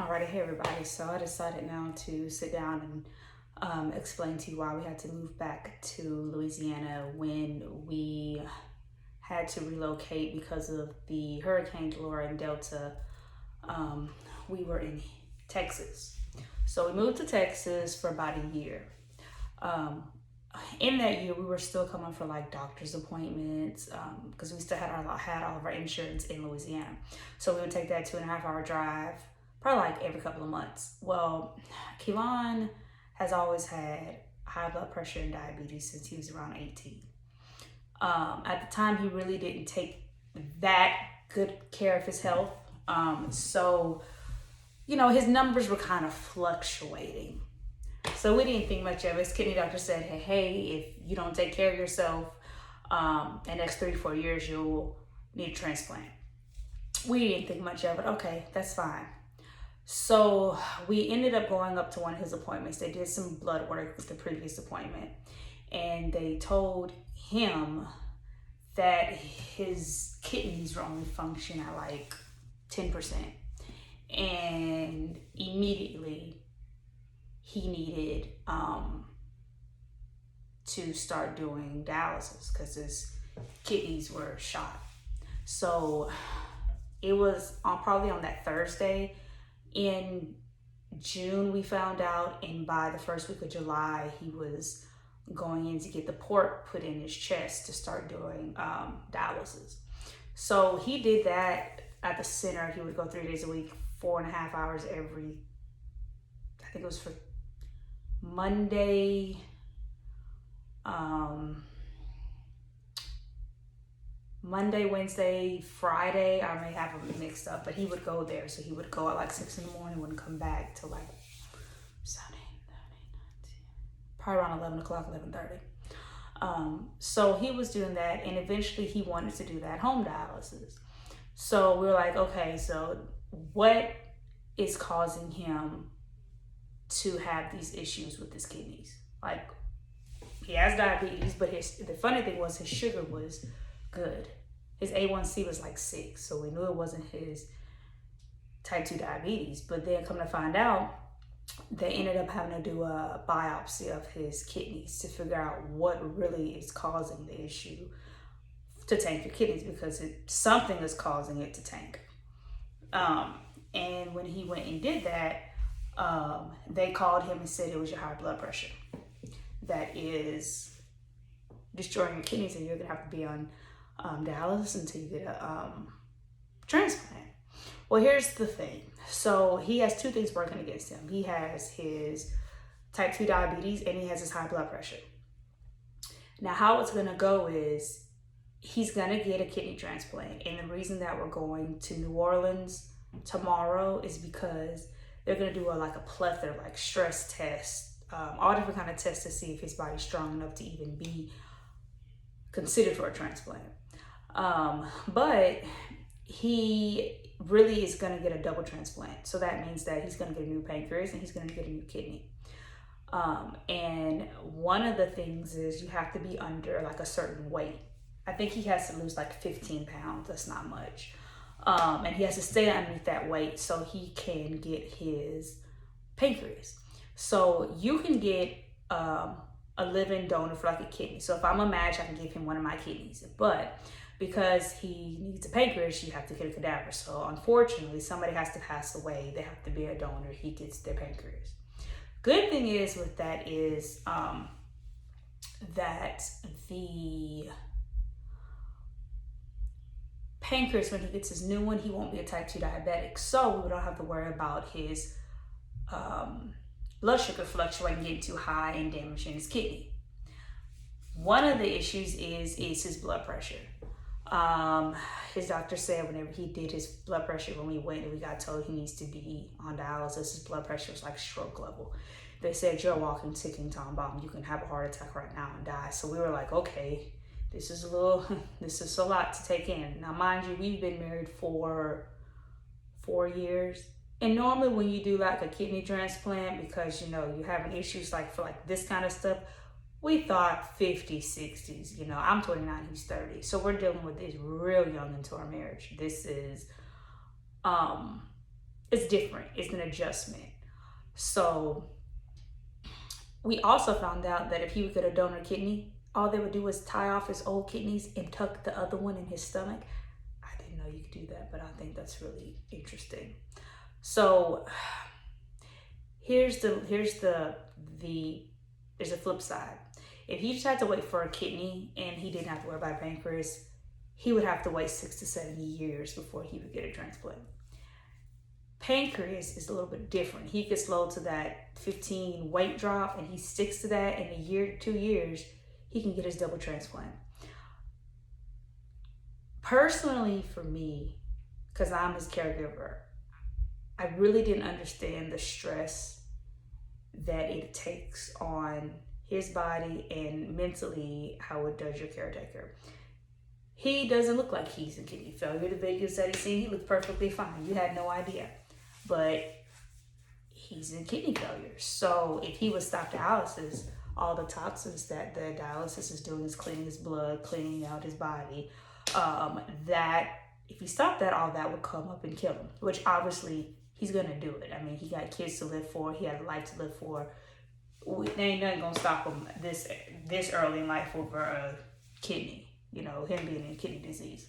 Alrighty, hey everybody. So I decided now to sit down and explain to you why we had to move back to Louisiana when we had to relocate because of the Hurricane Laura and Delta. Um, we were in Texas. So we moved to Texas for about a year. Um, in that year, we were still coming for like doctor's appointments because we still had all of our insurance in Louisiana. So we would take that 2.5 hour drive, probably like every couple of months. Well, Keelan has always had high blood pressure and diabetes since he was around 18. At the time, he really didn't take that good care of his health. So, his numbers were kind of fluctuating. So we didn't think much of it. His kidney doctor said, hey, if you don't take care of yourself, in the next 3 to 4 years, you'll need a transplant. We didn't think much of it. Okay, that's fine. So we ended up going up to one of his appointments. They did some blood work with the previous appointment, and they told him that his kidneys were only functioning at like 10%. And immediately he needed to start doing dialysis because his kidneys were shot. So it was probably on that Thursday in June we found out, and by the first week of July he was going in to get the port put in his chest to start doing dialysis. So he did that at the center. He would go 3 days a week, 4.5 hours every, I think it was for Monday, Wednesday, Friday. I may have them mixed up, but he would go there. So he would go at like 6 in the morning, wouldn't come back till like probably around 11 o'clock, 11:30. So he was doing that, and eventually he wanted to do that home dialysis. So we were like, okay, so what is causing him to have these issues with his kidneys? Like, he has diabetes, but the funny thing was his sugar was good. His A1C was like 6, so we knew it wasn't his type 2 diabetes. But then come to find out, they ended up having to do a biopsy of his kidneys to figure out what really is causing the issue to tank your kidneys, because something is causing it to tank. And when he went and did that, they called him and said it was your high blood pressure that is destroying your kidneys, and you're gonna have to be on dialysis until you get a transplant. Well, here's the thing. So he has two things working against him. He has his type 2 diabetes and he has his high blood pressure. Now, how it's gonna go is he's gonna get a kidney transplant. And the reason that we're going to New Orleans tomorrow is because they're gonna do a plethora, like stress tests, all different kind of tests to see if his body's strong enough to even be considered for a transplant. But he really is going to get a double transplant. So that means that he's going to get a new pancreas and he's going to get a new kidney. And one of the things is you have to be under like a certain weight. I think he has to lose like 15 pounds. That's not much. And he has to stay underneath that weight so he can get his pancreas. So you can get a living donor for like a kidney. So if I'm a match, I can give him one of my kidneys. But because he needs a pancreas, you have to get a cadaver. So unfortunately, somebody has to pass away. They have to be a donor. He gets their pancreas. Good thing is with that is that the pancreas, when he gets his new one, he won't be a type 2 diabetic. So we don't have to worry about his blood sugar fluctuating, getting too high and damaging his kidney. One of the issues is his blood pressure. His doctor said whenever he did his blood pressure, when we went and we got told he needs to be on dialysis, his blood pressure was like stroke level. They said, you're a walking ticking time bomb. You can have a heart attack right now and die. So we were like, okay, this is a lot to take in. Now, mind you, we've been married for 4 years. And normally when you do like a kidney transplant, because, you're having issues like for like this kind of stuff, we thought 50s, 60s. I'm 29, he's 30. So we're dealing with this real young into our marriage. This is it's different. It's an adjustment. So we also found out that if he would get a donor kidney, all they would do was tie off his old kidneys and tuck the other one in his stomach. I didn't know you could do that, but I think that's really interesting. So there's a flip side. If he just had to wait for a kidney and he didn't have to worry about a pancreas, he would have to wait 6 to 7 years before he would get a transplant. Pancreas is a little bit different. He gets low to that 15 weight drop and he sticks to that in a year to 2 years, he can get his double transplant. Personally, for me, because I'm his caregiver, I really didn't understand the stress that it takes on his body and mentally how it does your caretaker. He doesn't look like he's in kidney failure. The videos that he's seen, he looked perfectly fine. You had no idea. But he's in kidney failure. So if he would stop dialysis, all the toxins that the dialysis is doing is cleaning his blood, cleaning out his body. That if he stopped that, all that would come up and kill him, which obviously he's gonna do it. I mean, he got kids to live for, he had a life to live for. There ain't nothing gonna stop him this early in life over a kidney, you know, him being in kidney disease.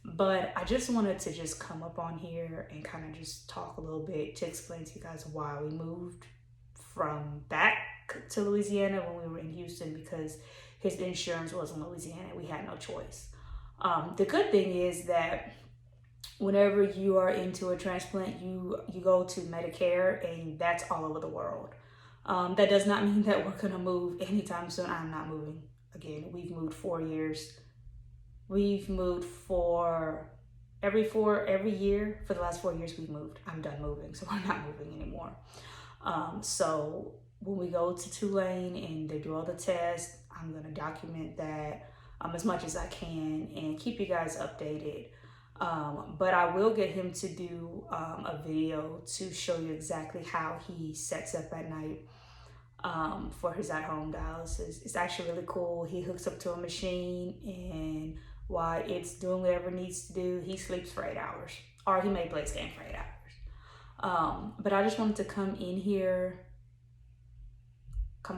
But I just wanted to just come up on here and kind of just talk a little bit to explain to you guys why we moved from back to Louisiana when we were in Houston, because his insurance was in Louisiana. We had no choice. The good thing is that whenever you are into a transplant, you go to Medicare, and that's all over the world. That does not mean that we're gonna move anytime soon. I'm not moving again. We've moved 4 years. We've moved every year for the last 4 years we've moved. I'm done moving, so we're not moving anymore. So when we go to Tulane and they do all the tests, I'm gonna document that as much as I can and keep you guys updated. But I will get him to do a video to show you exactly how he sets up at night for his at-home dialysis. It's actually really cool. He hooks up to a machine, and while it's doing whatever it needs to do, he sleeps for 8 hours, or he may play his game for 8 hours. But I just wanted to come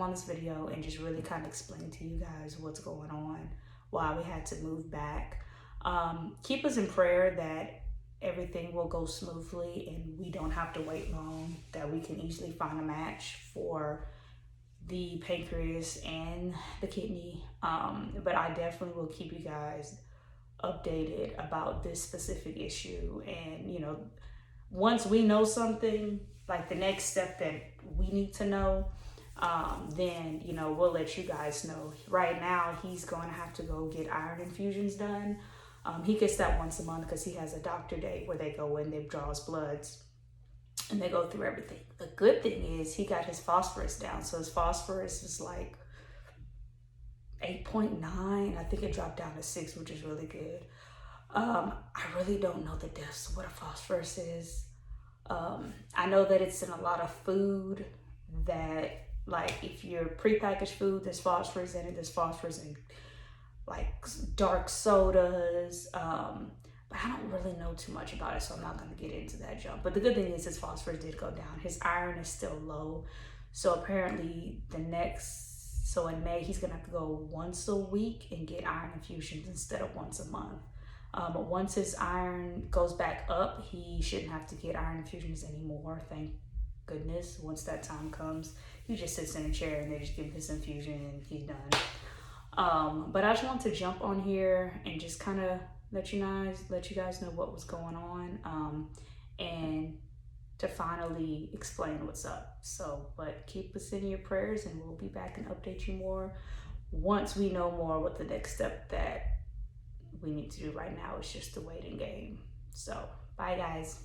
on this video and just really kind of explain to you guys what's going on, why we had to move back. Keep us in prayer that everything will go smoothly and we don't have to wait long, that we can easily find a match for the pancreas and the kidney. But I definitely will keep you guys updated about this specific issue. And, you know, once we know something, like the next step that we need to know, then, you know, we'll let you guys know. Right now, he's going to have to go get iron infusions done. He gets that once a month because he has a doctor day where they go in, they draw his bloods, and they go through everything. The good thing is he got his phosphorus down. So his phosphorus is like 8.9. I think it dropped down to 6, which is really good. I really don't know the depths of what a phosphorus is. I know that it's in a lot of food, that like if you're prepackaged food, there's phosphorus in it. There's phosphorus in like dark sodas. But I don't really know too much about it, so I'm not going to get into that jump. But the good thing is his phosphorus did go down. His iron is still low. So apparently so in May, he's going to have to go once a week and get iron infusions instead of once a month. But once his iron goes back up, he shouldn't have to get iron infusions anymore. Thank goodness. Once that time comes, he just sits in a chair and they just give him his infusion and he's done. But I just want to jump on here and just kind of let you guys know what was going on, and to finally explain what's up. So, but keep us in your prayers, and we'll be back and update you more once we know more what the next step that we need to do. Right now is just the waiting game. So, bye guys.